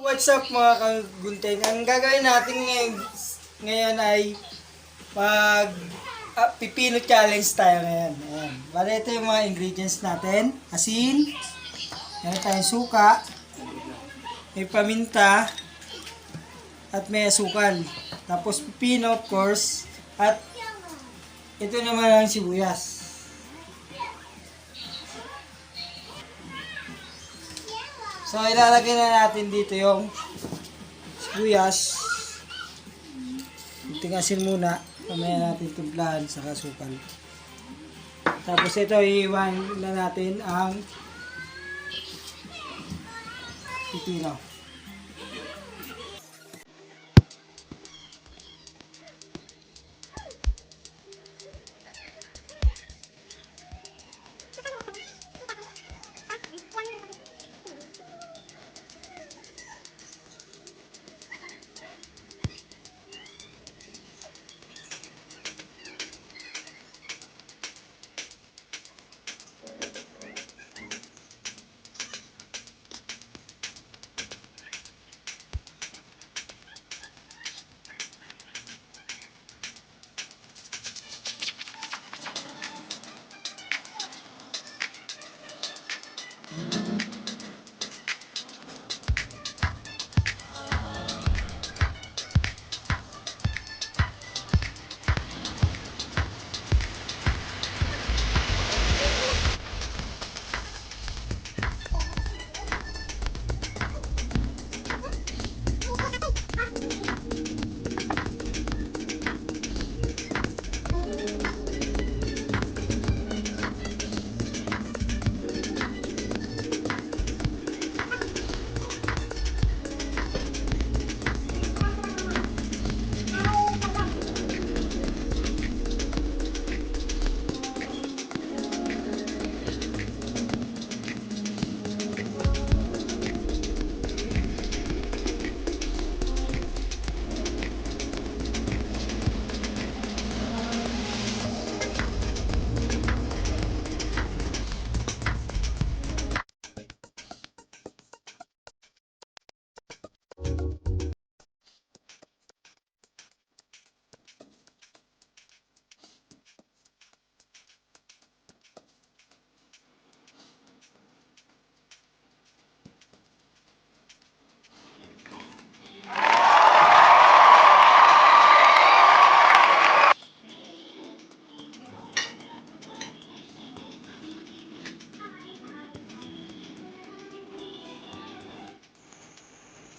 What's up mga kagunting? Ang gagawin natin ngayon ay mag pipino challenge tayo ngayon. Ayan. Bale, ito yung mga ingredients natin. Asin, meron tayong suka, may paminta, at may asukal. Tapos pipino of course, at ito naman ang sibuyas. So ilalagay na natin dito yung sibuyas. Tingasin muna. Mamaya natin timplahan sa kasukal. Tapos ito, iiwan na natin ang pipino.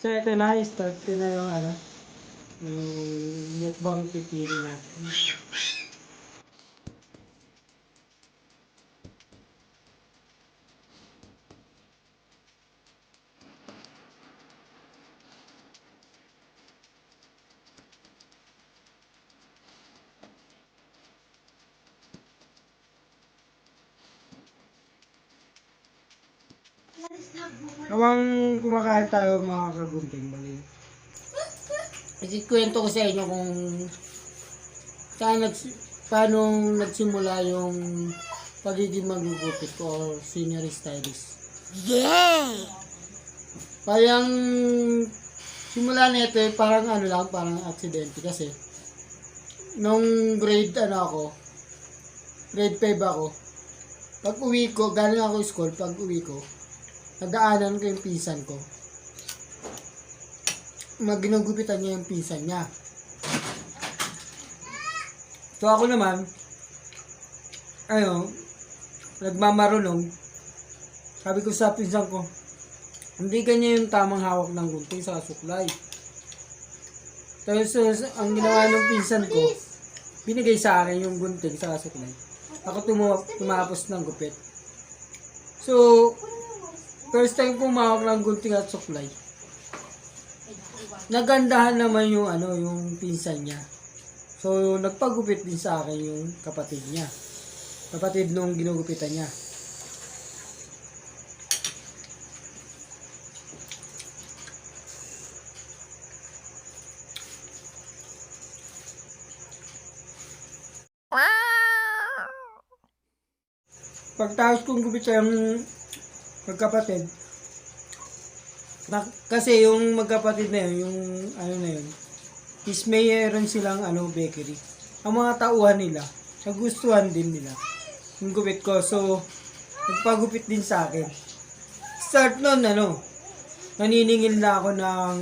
So ito na, start na yung yung mukbang pipili natin. Habang kumakain tayo mga kagunting, bali. Ikikwento ko sa inyo kung paano nagsimula yung pagiging magugupit ko or senior stylist. Yeah! Parang simula nito parang parang aksidente kasi nung grade grade 5 ako, pag uwi ko, galing ako school, pag uwi ko, nadaanan ko yung pinsan ko. Ginugupitan niya yung pinsan niya. So ako naman, nagmamarunong. Sabi ko sa pinsan ko, hindi ganyan yung tamang hawak ng gunting sa suklay. Tapos ang ginawa ng pinsan ko, binigay sa akin yung gunting sa suklay. Ako tumapos ng gupit. So, first time ko mahawak ng gunting at suklay, nagandahan naman yung yung pinsan niya. So, nagpagupit din sa akin yung kapatid niya. Kapatid nung ginugupitan niya. Pagtapos kong gupitan yung magkapatid, Kasi yung magkapatid na yun, yung ano na yun, is mayroon silang bakery. Ang mga tauhan nila, nagustuhan din nila yung gupit ko. So, nagpagupit din sa akin. Start nun, naniningil na ako ng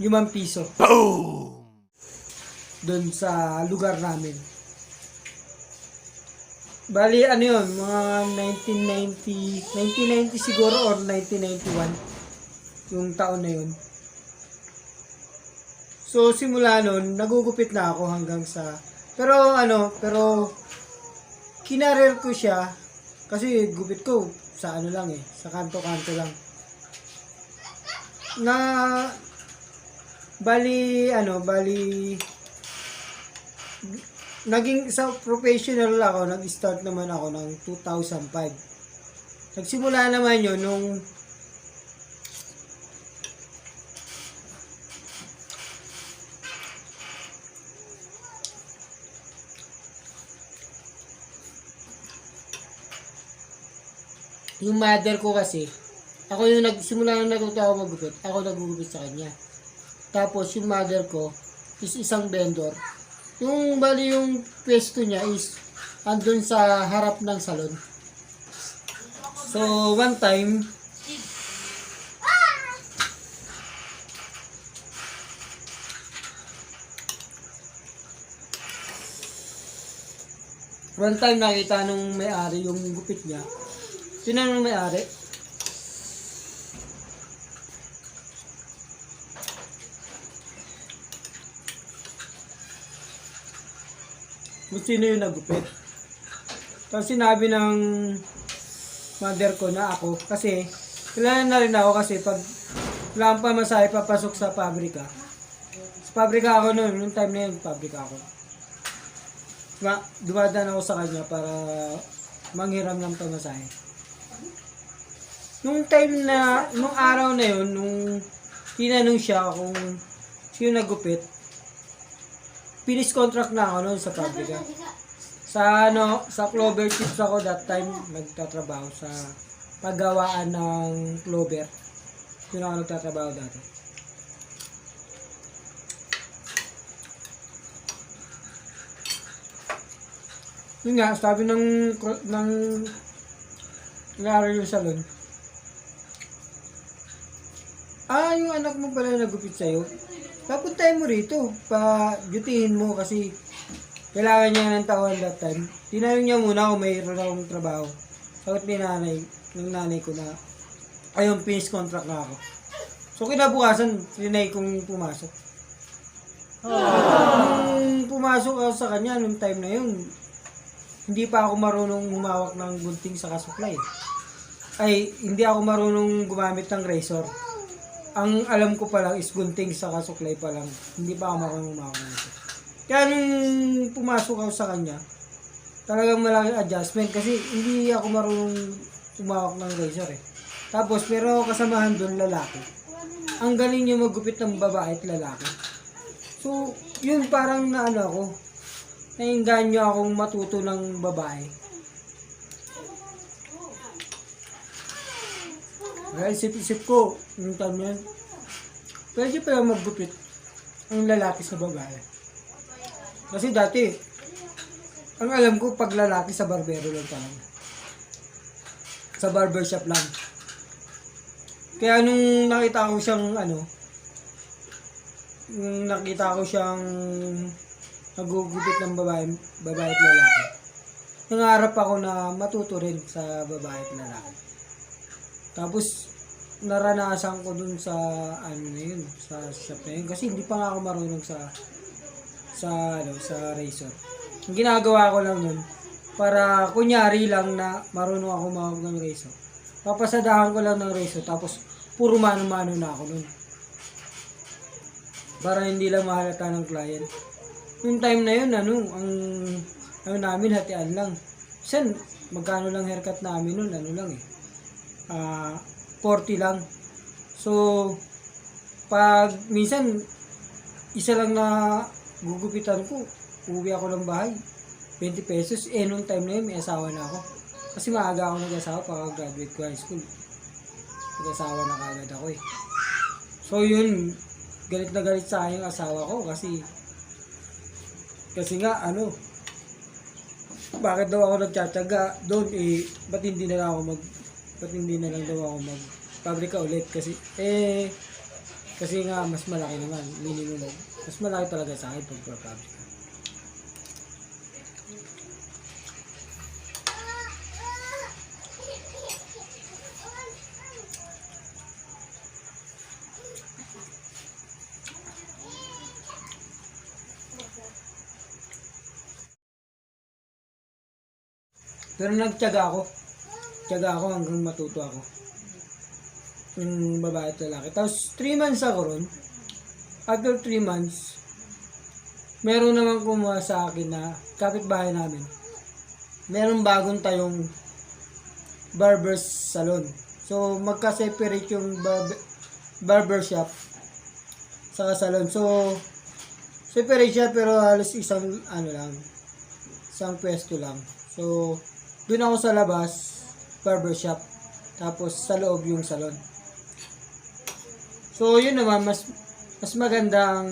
5 piso. Boom! Doon sa lugar namin. Bali, yun, mga 1990 siguro or 1991 yung taon na yun. So, simula nun, nagugupit na ako hanggang sa, pero kinarer ko siya, kasi gupit ko, sa sa kanto-kanto lang. Bali, naging sa professional ako, nag-start naman ako ng 2005. Nagsimula naman yun nung yung mother ko kasi, ako yung nagsimula nung natuto ako magupit, ako nagugupit sa kanya. Tapos yung mother ko is isang vendor. Yung bali yung pwesto niya is andun sa harap ng salon. So one time, nakita nung may-ari yung gupit niya. Tinanong nung may-ari, kung sino yung nagupit. Tapos sinabi ng mother ko na ako, kasi kailangan na rin ako kasi pag kailangan pa masahe papasok sa pabrika. Sa pabrika ako noon, nung time na yun, pabrika ako. Dumadaan ako sa kanya para manghiram ng pamasahe. Nung araw na yun, nung tinanong siya kung sino nagupit, finish contract na ako noon sa pabrika. Sa Clover Chips ako that time nagtatrabaho sa paggawaan ng clover. Yun ako nagtatrabaho dati. Yun nga, sabi ng nangyari yung salon. Yung anak mo pala nagupit sa'yo. Papuntahin mo rito, pa-dutyhin mo kasi kailangan niya ng tawhan that time. Tinanong niya muna kung mayroon akong trabaho. Sagot ni nanay ko na, ayun, finish contract na ako. So kinabukasan, trinay kong pumasok. Nung pumasok ako sa kanya, nung time na yun, hindi pa ako marunong humawak ng gunting sa kasuklay. Hindi ako marunong gumamit ng razor. Ang alam ko pa lang is gunting sa kasuklay pa lang. Hindi pa ako marunong humawak ng razor. Kaya nung pumasok ako sa kanya, talagang malaking adjustment kasi hindi ako marunong humawak ng razor eh. Tapos pero kasamahan doon lalaki. Ang galing niya maggupit ng babae at lalaki. So, yun parang ako, nainganyo akong matuto ng babae. Kaya isip-isip ko, yung time yan, pwede pala maggupit ang lalaki sa babae. Kasi dati, ang alam ko, pag lalaki sa barbero lang talaga. Sa barbershop lang. Kaya nung nakita ko siyang, nagugupit ng babae at lalaki, nangarap ako na matuto rin sa babae at lalaki. Tapos, naranasan ko dun sa, sa shop na yun. Kasi hindi pa nga ako marunong sa razor. Ang ginagawa ko lang nun, para kunyari lang na marunong ako mahawak ng razor. Papasadahan ko lang ng razor, tapos puro mano-mano na ako nun. Para hindi lang mahalata ng client. Yung time na yun, ang namin hatian lang. Sen, magkano lang haircut namin nun, 40 lang. So, pag minsan, isa lang na gugupitan ko, uwi ako ng bahay, 20 pesos. Nung time na yun, may asawa na ako. Kasi maaga ako nag-asawa, pagka-graduate ko high school. nag-asawa na kagad ako eh. So yun, galit na galit sa akin yung asawa ko kasi nga bakit daw ako nagtsatsaga doon eh, ba't hindi na lang daw ako magpabrika ulit kasi nga mas malaki naman, minimum mas malaki talaga sa akin pag pabrika. Pero nagtiyaga ako hanggang matuto ako yung babae at lalaki. Tapos 3 months ako ron. After 3 months, meron naman kumuha sa akin na kapitbahay namin. Meron bagong tayong barber's salon. So magka-separate yung barber shop sa salon. So separate siya pero halos isang pwesto lang. So doon ako sa labas, barbershop. Tapos sa loob yung salon. So yun naman, mas maganda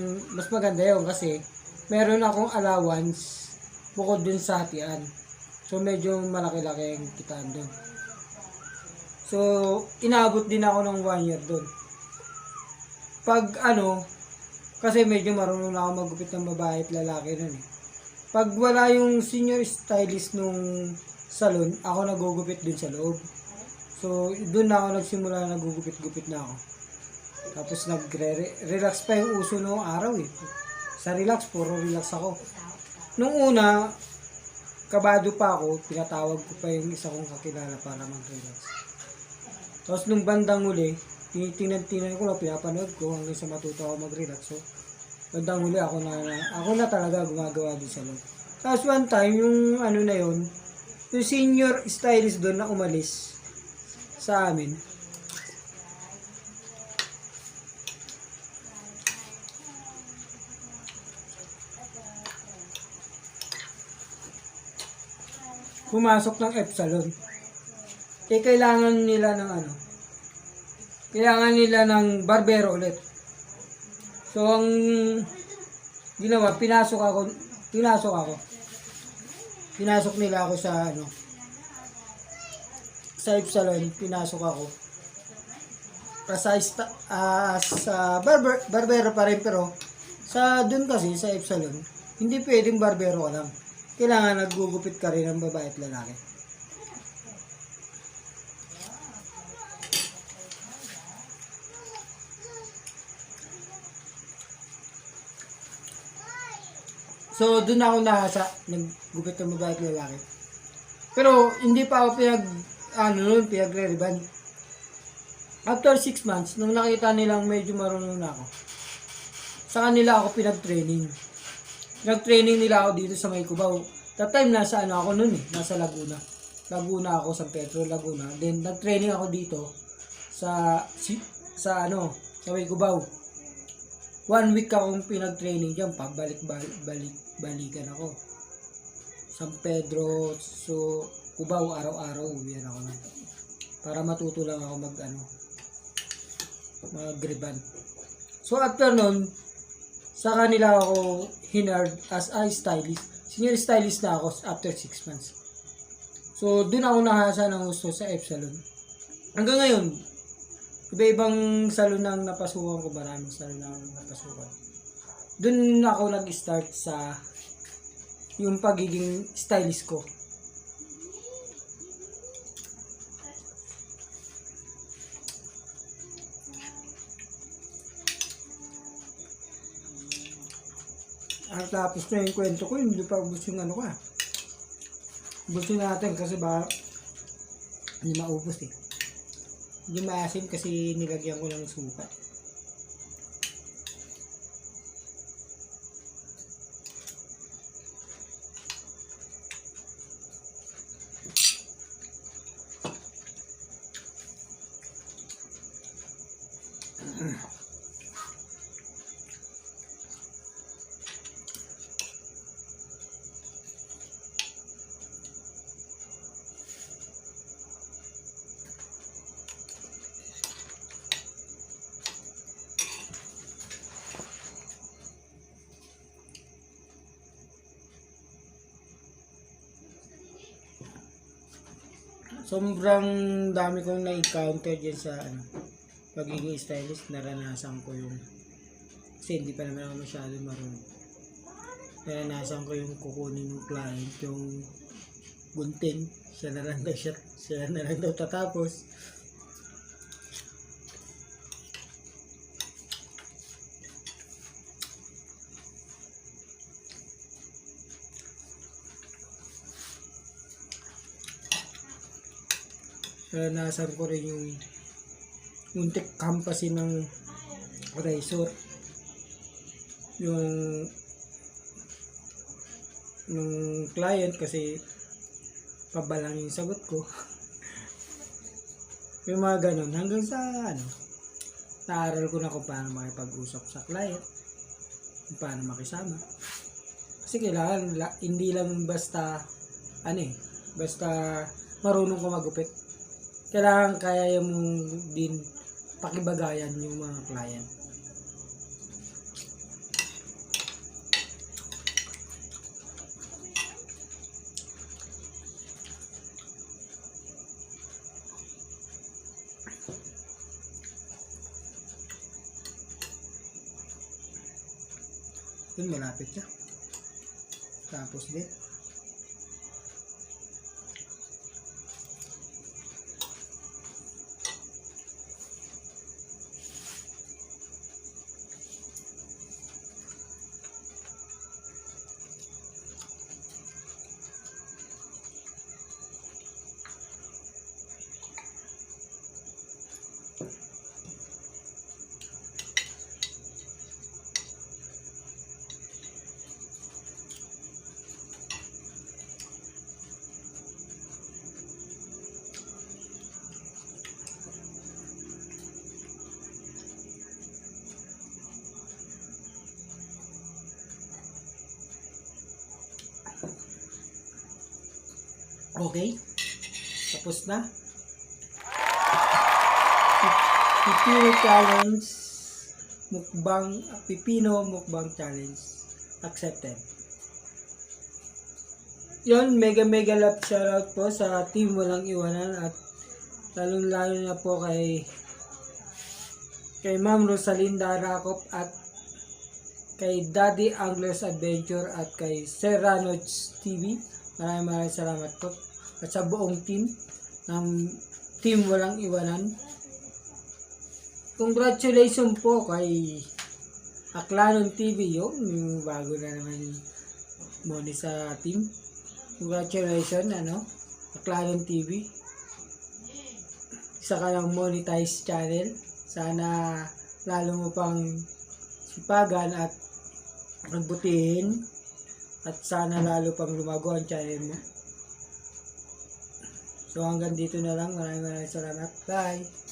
yun kasi meron akong allowance bukod dun sa hatian. So medyo malaki-laki ang kitaan dun. So inaabot din ako ng 1 year dun. Kasi medyo marunong na ako maggupit ng babae at lalaki nun eh. Pag wala yung senior stylist nung salon, ako nagugupit dun sa loob. So, dun na ako nagsimula na nagugupit-gupit na ako. Tapos relax pa yung uso noong araw eh. Sa relax, puro relax ako. Nung una, kabado pa ako, pinatawag ko pa yung isa kong kakilala para mag-relax. Tapos nung bandang huli, tinitingnan ko lang, pinapanood ko hanggang sa matuto ako mag-relax. So, bandang huli, ako na talaga gumagawa din sa loob. Tapos one time, yung yung senior stylist doon na umalis sa amin. Pumasok ng F-Salon. Kailangan nila ng barbero ulit. So ang ginawa, pinasok nila ako sa F-Salon, pinasok ako. Sa barbero pa rin, pero doon kasi sa F-Salon, hindi pwedeng barbero ka lang. Kailangan naggugupit ka rin ng babae at lalaki. So, doon ako naggupit ng babae at lalaki. Pero, hindi pa ako pinagre-reban. After 6 months, nung nakita nilang medyo marunong na ako, sa kanila ako pinag-training. Nag-training nila ako dito sa May Cubao. That time, nasa nasa Laguna. Laguna ako, San Pedro, Laguna. Then, nag-training ako dito sa May Cubao. 1 week akong pinag-training dyan, pabalik-balikan ako. San Pedro, so Cubao, araw-araw, uwian ako na. Para matuto lang ako mag-reban. So after nun, sa kanila ako hinard as a stylist. Senior stylist na ako after 6 months. So dun ako nahasa ng gusto sa F-Salon. Hanggang ngayon, iba-ibang salon ang napasukan ko, maraming salon ang napasukan. Dun ako nag-start sa yung pagiging stylist ko. At tapos na yung kwento ko, hindi pa ubos yung ubusin natin kasi baka hindi maubos eh. Hindi maasim kasi nilagyan ko ng suka. sobrang dami kong na-encounter dyan sa pagiging stylist. Naranasan ko yung, kasi hindi pa naman ako masyado marunong. Naranasan ko yung kukunin ng client yung gunting. Siya na lang daw tatapos. Naranasan ko rin yung muntik kampasin ng razor. Yung client kasi pabalang yung sagot ko. May mga ganun. Hanggang sa naaral ko na kung paano makipag-usap sa client. Kung paano makisama. Kasi kailangan, hindi lang basta, basta marunong ko magupit. Kailangan kaya mong din pakibagayan yung mga client. Yun, malapit siya. Tapos din. Okay. Tapos na. Pipino challenge. Pipino mukbang challenge. Accepted. Yon, mega love shoutout po sa team Walang Iwanan at lalong-lalo na po kay Ma'am Rosalinda Rakop at kay Daddy Anglers Adventure at kay Serrano's TV. Maraming salamat po. At sa buong team ng Team Walang Iwanan. Congratulations po kay Aklanon TV, yung bago na naman moni sa team. Congratulations, Aklanon TV. Isa ka lang monetize channel. Sana lalo mo pang sipagan at magbutihin. At sana lalo pang lumago ang channel mo. So hanggang dito na lang. Maraming salamat. Bye!